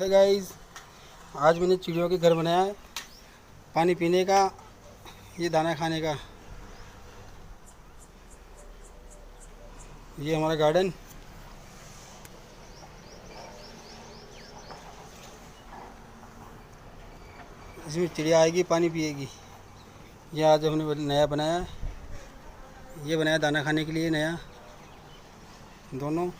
है गाइस, आज मैंने चिड़ियों के घर बनाया है। पानी पीने का, ये दाना खाने का। ये हमारा गार्डन। इसमें चिड़िया आएगी, पानी पिएगी। ये आज हमने नया बनाया है। ये बनाया दाना खाने के लिए नया, दोनों।